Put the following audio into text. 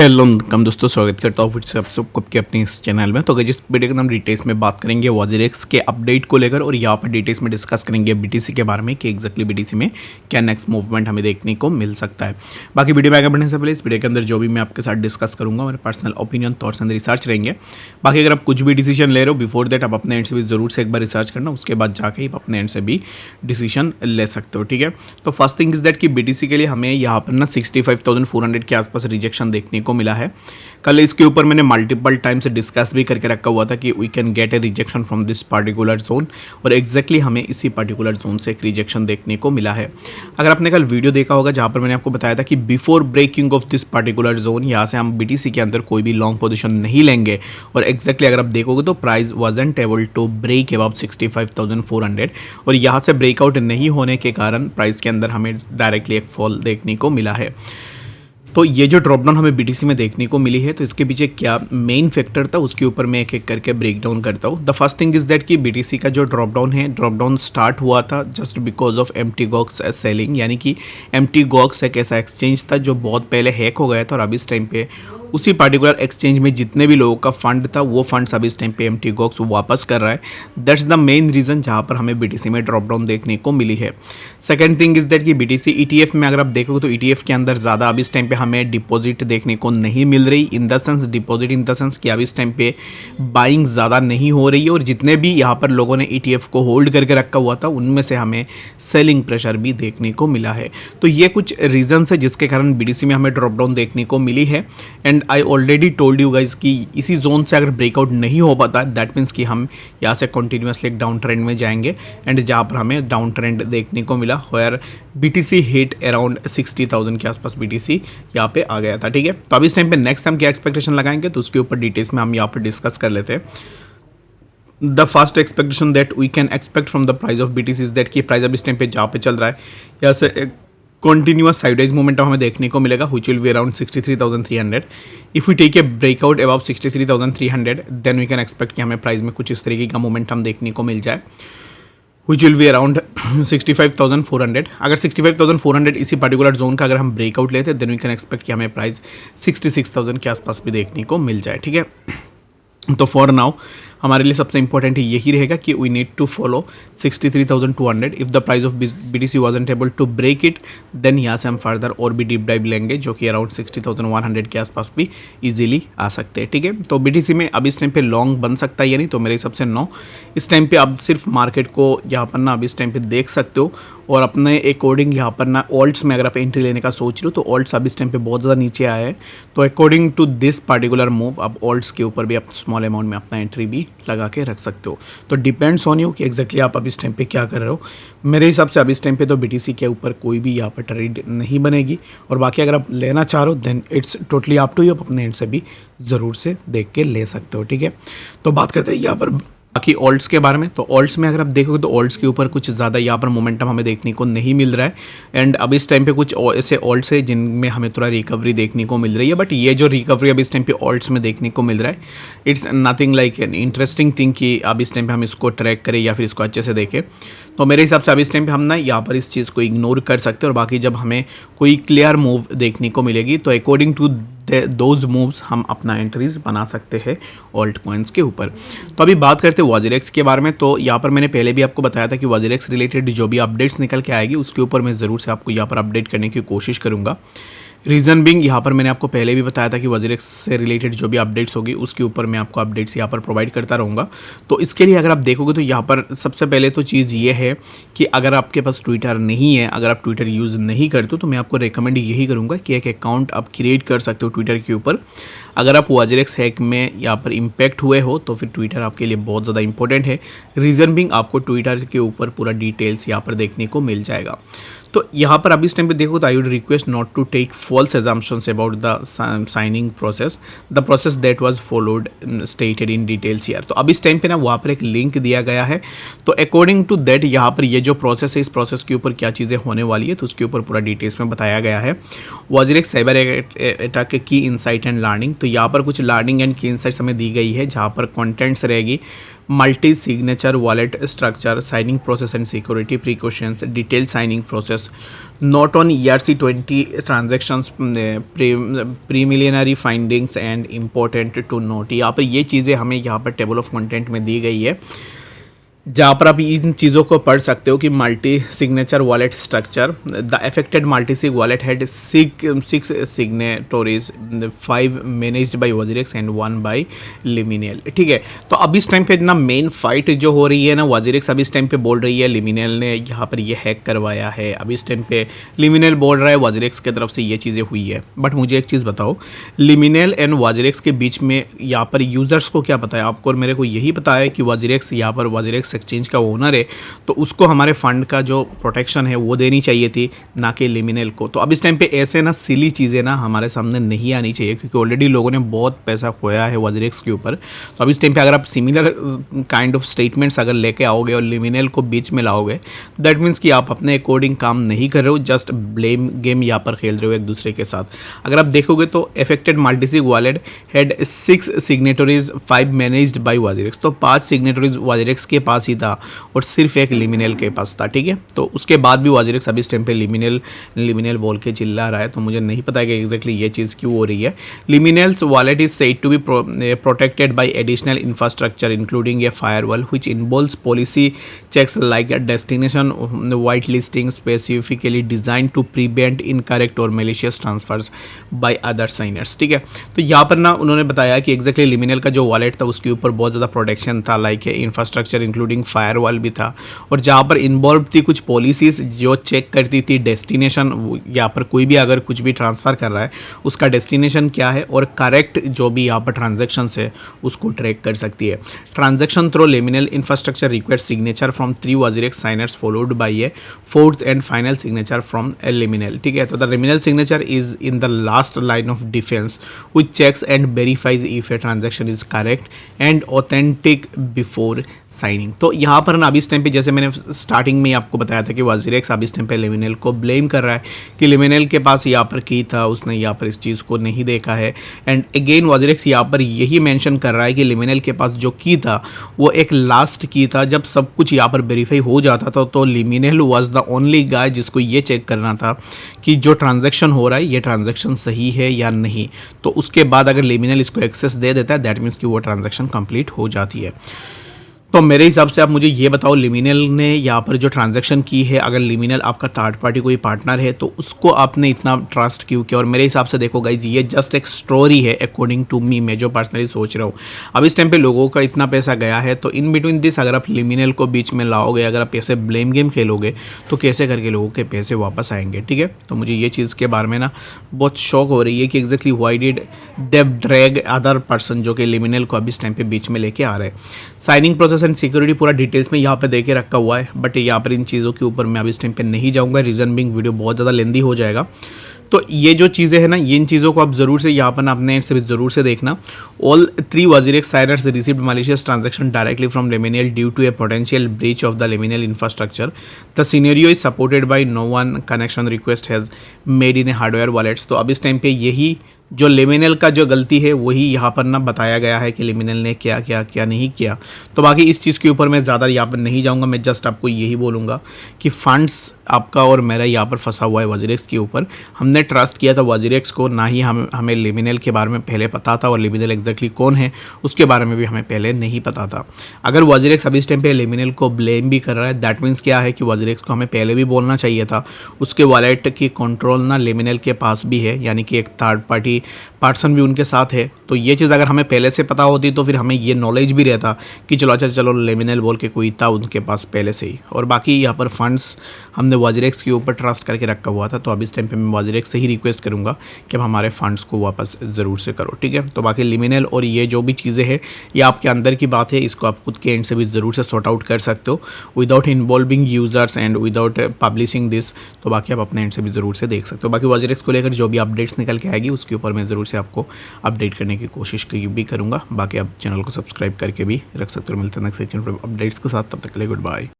Hello कम दोस्तों, स्वागत करता हूँ फिर से आप सबको आपके अपने इस चैनल में। तो अगर जिस वीडियो के हम डिटेल्स में बात करेंगे वॉजिरेक्स के अपडेट को लेकर और यहाँ पर डिटेल्स में डिस्कस करेंगे बीटीसी के बारे में कि एग्जैक्टली बीटीसी में क्या नेक्स्ट मूवमेंट हमें देखने को मिल सकता है। बाकी वीडियो में आगे बढ़ने से पहले इस वीडियो के अंदर जो भी मैं आपके साथ डिस्कस करूँगा मेरे personal opinion thoughts and research रहेंगे। बाकी अगर आप कुछ भी डिसीजन ले रहे हो बिफोर दैट आप अपने एंड से भी जरूर से एक बार रिसर्च करना, उसके बाद जाके आप अपने एंड से भी डिसीजन ले सकते हो। ठीक है, तो फर्स्ट थिंग इज दैट कि बीटीसी के लिए हमें यहाँ पर ना 65,400 के आसपास रिजेक्शन देखने को मिला है। कल इसके ऊपर मैंने मल्टीपल टाइम से डिस्कस भी करके रखा हुआ था कि we can get a rejection from this particular zone, और एग्जैक्टली हमें इसी पार्टिकुलर जोन से एक रिजेक्शन देखने को मिला है। अगर आपने कल वीडियो देखा होगा जहाँ पर मैंने आपको बताया था कि before breaking off this particular zone यहाँ से हम बीटीसी के अंदर कोई भी लॉन्ग पोजीशन नहीं लेंगे, और एग्जैक्टली अगर आप देखोगे तो price wasn't able to break about 65,400, और यहाँ से ब्रेकआउट नहीं होने के कारण प्राइस के अंदर हमें डायरेक्टली एक फॉल देखने को मिला है। तो ये जो ड्रॉप डाउन हमें बीटीसी में देखने को मिली है, तो इसके पीछे क्या मेन फैक्टर था उसके ऊपर मैं एक एक करके ब्रेक डाउन करता हूँ। The first thing is that कि बीटीसी का जो ड्रॉप डाउन है, ड्रॉप डाउन स्टार्ट हुआ था just because of empty Gox selling, यानी कि एम्प्टी गॉक्स एक ऐसा एक्सचेंज था जो बहुत पहले हैक हो गया था, और अब इस टाइम पे उसी पार्टिकुलर एक्सचेंज में जितने भी लोगों का फंड था वो फंड्स अब इस टाइम पे एम्प्टी गॉक्स वापस कर रहा है। दैट्स द मेन रीज़न जहाँ पर हमें बीटीसी में ड्रॉप डाउन देखने को मिली है। सेकंड थिंग इज दैट कि बीटीसी ईटीएफ में अगर आप देखोगे तो ईटीएफ के अंदर ज़्यादा अब इस टाइम पे हमें डिपॉजिट देखने को नहीं मिल रही, in the sense deposit in the sense कि अब इस टाइम पे बाइंग ज़्यादा नहीं हो रही है, और जितने भी यहाँ पर लोगों ने ईटीएफ को होल्ड करके रखा हुआ था उनमें से हमें सेलिंग प्रेशर भी देखने को मिला है। तो ये कुछ रीजन्स है जिसके कारण बीटीसी में हमें ड्रॉप डाउन देखने को मिली है। And I already told you guys कि इसी जोन से अगर ब्रेकआउट नहीं हो पाता दैट मीन्स कि हम यहाँ से कंटिन्यूसली एक डाउन ट्रेंड में जाएंगे, एंड जहाँ पर हमें डाउन ट्रेंड देखने को मिला वेयर बीटीसी हिट अराउंड 60,000 के आसपास बीटीसी यहाँ पे आ गया था। ठीक है, तो अब इस टाइम पे नेक्स्ट हम क्या एक्सपेक्टेशन लगाएंगे तो उसके ऊपर डिटेल्स में हम यहाँ पर डिस्कस कर लेते हैं। The first expectation that we can expect from the price of BTC is that कि प्राइस अब इस टाइम पे जहाँ पे चल रहा है यहाँ से एक कंटिन्यूअस साइडवाइज मोमेंटम हमें देखने को मिलेगा which will be around 63,300। If we take a breakout about 63,300 then we can expect कि हमें प्राइस में कुछ इस तरीके का मोमेंटम देखने को मिल जाए व्हिच विल बी अराउंड 65,400। अगर 65,400 इसी पर्टिकुलर जोन का अगर हम ब्रेकआउट लेते हैं देन वी कैन एक्सपेक्ट कि हमें प्राइस 66,000 के आसपास भी देखने को मिल जाए। ठीक है, तो फॉर नाउ हमारे लिए सबसे इंपॉर्टेंट यही रहेगा कि we need to follow 63,200। If the price of BTC wasn't able to break it then यहाँ से हम फर्दर और भी डीप डाइव लेंगे जो कि अराउंड 60,100 के आसपास भी इजीली आ सकते हैं। ठीक है, तो बीटीसी में अब इस टाइम पे लॉन्ग बन सकता है या नहीं, तो मेरे हिसाब से नो। इस टाइम पे आप सिर्फ मार्केट को यहाँ पर ना अब इस टाइम पे देख सकते हो, और अपने अकॉर्डिंग यहाँ पर ना ऑल्ट्स में अगर आप एंट्री लेने का सोच रहे हो तो ऑल्ट्स अब इस टाइम पे बहुत ज़्यादा नीचे आए हैं, तो according to this particular move आप ऑल्ट्स के ऊपर भी आप स्मॉल अमाउंट में अपना एंट्री भी लगा के रख सकते हो। तो डिपेंड्स ऑन यू कि एग्जैक्टली आप अब इस टाइम पे क्या कर रहे हो। मेरे हिसाब से अब इस टाइम पे तो बीटीसी के ऊपर कोई भी यहाँ पर ट्रेड नहीं बनेगी, और बाकी अगर आप लेना चाह रहे हो then it's totally up to you, आप अपने एंड से भी ज़रूर से देख के ले सकते हो। ठीक है, तो बात करते हैं यहाँ पर बाकी ऑल्ट्स के बारे में। तो ऑल्ट्स में अगर आप देखोगे तो ऑल्ट्स के ऊपर कुछ ज़्यादा यहाँ पर मोमेंटम हमें देखने को नहीं मिल रहा है, एंड अब इस टाइम पे कुछ ऐसे ऑल्ट्स है जिनमें हमें थोड़ा रिकवरी देखने को मिल रही है, बट ये जो रिकवरी अब इस टाइम पे ऑल्ट्स में देखने को मिल रहा है it's nothing like an interesting thing कि अब इस टाइम पे हम इसको ट्रैक करें या फिर इसको अच्छे से देखें। तो मेरे हिसाब से अब इस टाइम पे हम ना यहाँ पर इस चीज़ को इग्नोर कर सकते हैं, और बाकी जब हमें कोई क्लियर मूव देखने को मिलेगी तो अकॉर्डिंग टू दोज मूव्स हम अपना एंट्रीज बना सकते हैं ऑल्ट कॉइन्स के ऊपर। तो अभी बात करते हैं वॉजिरेक्स के बारे में। तो यहाँ पर मैंने पहले भी आपको बताया था कि वॉजिरेक्स रिलेटेड जो भी अपडेट्स निकल के आएगी उसके ऊपर मैं ज़रूर से आपको यहाँ पर अपडेट करने की कोशिश करूँगा। रीज़न बिंग यहाँ पर मैंने आपको पहले भी बताया था कि वॉजिरेक्स से रिलेटेड जो भी अपडेट्स होगी उसके ऊपर मैं आपको अपडेट्स यहाँ पर प्रोवाइड करता रहूँगा। तो इसके लिए अगर आप देखोगे तो यहाँ पर सबसे पहले तो चीज़ ये है कि अगर आपके पास ट्विटर नहीं है, अगर आप ट्विटर यूज़ नहीं करते तो मैं आपको रिकमेंड यही करूँगा कि एक अकाउंट आप क्रिएट कर सकते हो ट्विटर के ऊपर। अगर आप वॉजिरेक्स हैक में यहाँ पर इम्पैक्ट हुए हो तो फिर ट्विटर आपके लिए बहुत ज़्यादा इंपॉर्टेंट है। रीज़न बिंग आपको ट्विटर के ऊपर पूरा डिटेल्स यहाँ पर देखने को मिल जाएगा। तो यहाँ पर अभी इस टाइम पे देखो तो I would request not to take false assumptions about the signing process, the process that was followed stated in details here. तो अब इस टाइम पे ना वहाँ पर एक लिंक दिया गया है, तो अकॉर्डिंग टू दैट यहाँ पर ये जो प्रोसेस है इस प्रोसेस के ऊपर क्या चीज़ें होने वाली है तो उसके ऊपर पूरा डिटेल्स में बताया गया है। वॉजिरेक्स साइबर अटैक की इंसाइट एंड लर्निंग, तो यहाँ पर कुछ लर्निंग एंड की इंसाइट्स हमें दी गई है जहाँ पर कंटेंट्स रहेगी multi signature wallet structure, signing process and security precautions, detail signing process, note on ERC-20 transactions, preliminary findings and important to note. यहाँ पर ये चीज़ें हमें यहाँ पर टेबल ऑफ कंटेंट में दी गई है, जहाँ पर आप इन चीज़ों को पढ़ सकते हो कि multi signature wallet structure, the affected multi sig wallet had six signatories, 5 managed by WazirX and 1 by Liminal. ठीक है, तो अब इस टाइम पे ना मेन फाइट जो हो रही है ना, वजीरेक्स अब इस टाइम पे बोल रही है लिमिनेल ने यहाँ पर ये हैक करवाया है। अब इस टाइम पे लिमिनेल बोल रहा है वजीरेक्स की तरफ से ये चीज़ें हुई है। बट मुझे एक चीज़ बताओ, लिमिनेल एंड वजीरेक्स के बीच में यहाँ पर यूज़र्स को क्या पता है? आपको और मेरे को यही पता है कि वजीरेक्स यहाँ पर वजीरेक्स एक्सचेंज का ओनर है, तो उसको हमारे फंड का जो प्रोटेक्शन है वो देनी चाहिए थी, ना कि लिमिनेल को। तो अब इस टाइम पे ऐसे ना सिली चीज़ें ना हमारे सामने नहीं आनी चाहिए, क्योंकि ऑलरेडी लोगों ने बहुत पैसा खोया है वजीरेक्स के ऊपर। तो अब इस टाइम पे अगर आप सिमिलर काइंड ऑफ स्टेटमेंट्स अगर लेके आओगे और लिमिनेल को बीच में लाओगे, दैट मीन्स कि आप अपने अकॉर्डिंग काम नहीं कर रहे हो, जस्ट ब्लेम गेम यहाँ पर खेल रहे हो एक दूसरे के साथ। अगर आप देखोगे तो affected multisig wallet had 6 signatories, 5 managed by WazirX. तो 5 सिग्नेटरीज वजीरेक्स के पास ही था और सिर्फ एक लिमिनेल के पास था। ठीक है, तो उसके बाद भी वजीरेक्स अभी इस टाइम पे लिमिनेल बोल के चिल्ला रहा है। तो मुझे नहीं पता कि एग्जैक्टली ये चीज़ क्यों हो रही है। Liminal's wallet is said to be protected by additional infrastructure including a firewall which involves policy checks like destination white listing specifically design to prevent incorrect और malicious transfers by other signers. ठीक है, तो यहाँ पर ना उन्होंने बताया कि एग्जैक्टली लिमिनेल का जो वॉलेट था उसके ऊपर बहुत ज़्यादा प्रोटेक्शन था, लाइक इंफ्रास्ट्रक्चर इंक्लूडिंग फायरवॉल भी था, और जहाँ पर इन्वॉल्व थी कुछ पॉलिसीज जो चेक करती थी डेस्टिनेशन, यहाँ पर कोई भी अगर कुछ भी ट्रांसफ़र कर रहा है उसका डेस्टिनेशन क्या है और करेक्ट जो भी यहाँ पर ट्रांजेक्शन्स है उसको ट्रैक कर सकती है। Transaction through Liminal infrastructure required signature from 3 WazirX signers followed by a 4th and final signature from a Liminal. ठीक है, तो the Liminal signature is in the last line of defence which checks and verifies if a transaction is correct and authentic before signing. तो यहाँ पर ना अभी इस time पे जैसे मैंने स्टार्टिंग में आपको बताया था कि वजीरेक्स अभी इस टाइम पे लिमिनेल को ब्लेम कर रहा है कि लिमिनेल के पास यहाँ पर की था, उसने यहाँ पर इस चीज़ को नहीं देखा है। एंड अगेन वजीरेक्स यहाँ पर यही मेंशन कर रहा है कि लिमिनेल के पास जो की था वो एक लास्ट की था, जब सब कुछ यहाँ पर वेरीफाई हो जाता था तो लिमिनेल वाज द ओनली गाय जिसको ये चेक करना था कि जो ट्रांजेक्शन हो रहा है ये ट्रांजेक्शन सही है या नहीं। तो उसके बाद अगर लिमिनेल इसको एक्सेस दे देता है दैट मीन्स कि वो ट्रांजेक्शन कंप्लीट हो जाती है। तो मेरे हिसाब से आप मुझे ये बताओ, लिमिनेल ने यहाँ पर जो ट्रांजैक्शन की है, अगर लिमिनेल आपका थर्ड पार्टी कोई पार्टनर है तो उसको आपने इतना ट्रस्ट क्यों किया? और मेरे हिसाब से देखो गाइज, ये जस्ट एक स्टोरी है अकॉर्डिंग टू मी, मैं जो पर्सनली सोच रहा हूँ। अब इस टाइम पे लोगों का इतना पैसा गया है, तो इन बिटवीन दिस अगर आप लिमिनेल को बीच में लाओगे, अगर आप ऐसे ब्लेम गेम खेलोगे तो कैसे करके लोगों के पैसे वापस आएंगे? ठीक है, तो मुझे ये चीज़ के बारे में ना बहुत शौक हो रही है कि exactly why did they drag other person जो कि लिमिनेल को अभी इस टाइम पे बीच में लेके आ रहे हैं। साइनिंग प्रोसेस एंड सिक्योरिटी पूरा डिटेल्स में यहाँ पे देके रखा हुआ है, बट यहाँ पर इन चीज़ों के ऊपर मैं अभी इस टाइम पे नहीं जाऊँगा, रीज़न बिंग वीडियो बहुत ज़्यादा लेंदी हो जाएगा। तो ये जो चीज़ें हैं ना, इन चीज़ों को आप ज़रूर से यहाँ पर ना अपने एंड से भी ज़रूर से देखना। All 3 WazirX signers received malicious transaction directly from Liminal due to a potential breach of the Liminal infrastructure. The scenario is supported by no one connection request has made in a hardware wallets. तो अब इस time पे यही जो लिमिनेल का जो गलती है वही यहाँ पर ना बताया गया है कि लिमिनेल ने क्या किया क्या नहीं किया। तो बाकी इस चीज़ के ऊपर मैं ज़्यादा यहाँ पर नहीं जाऊँगा, मैं जस्ट आपको यही बोलूँगा कि फंड्स आपका और मेरा यहाँ पर फंसा हुआ है वजीरेक्स के ऊपर। हमने ट्रस्ट किया था वजीरेक्स को, ना ही हमें लिमिनेल के बारे में पहले पता था, और लिमिनेल एग्जैक्टली कौन है उसके बारे में भी हमें पहले नहीं पता था। अगर वजीरेक्स अभी इस टाइम पे लिमिनेल को ब्लेम भी कर रहा है, दैट मीन्स क्या है कि वजीरेक्स को हमें पहले भी बोलना चाहिए था। उसके वॉलेट की कंट्रोल ना लिमिनेल के पास भी है, यानी कि एक थर्ड पार्टी पर्सन भी उनके साथ है। तो ये चीज़ अगर हमें पहले से पता होती तो फिर हमें ये नॉलेज भी रहता कि चलो अच्छा चलो लिमिनेल बोल के कोई था उनके पास पहले से ही। और बाकी यहाँ पर फंड्स हमने वजीरेक्स के ऊपर ट्रस्ट करके रखा हुआ था, तो अब इस टाइम पे मैं वजीरेक्स से ही रिक्वेस्ट करूँगा कि अब हमारे फंड्स को वापस ज़रूर से करो। ठीक है, तो बाकी लिमिनेल और ये जो भी चीज़ें हैं ये आपके अंदर की बात है, इसको आप खुद के एंड से भी ज़रूर से सॉर्ट आउट कर सकते हो without involving users and without publishing this. तो बाकी आप अपने एंड से भी ज़रूर से देख सकते हो। बाकी वजीरेक्स को लेकर जो भी अपडेट्स निकल के आएगी उसके ऊपर मैं ज़रूर से आपको अपडेट करने की कोशिश भी करूँगा। बाकी आप चैनल को सब्सक्राइब करके भी रख सकते हो। मिलते हैं नेक्स्ट चैनल पर अपडेट्स के साथ, तब तक के लिए गुड बाय।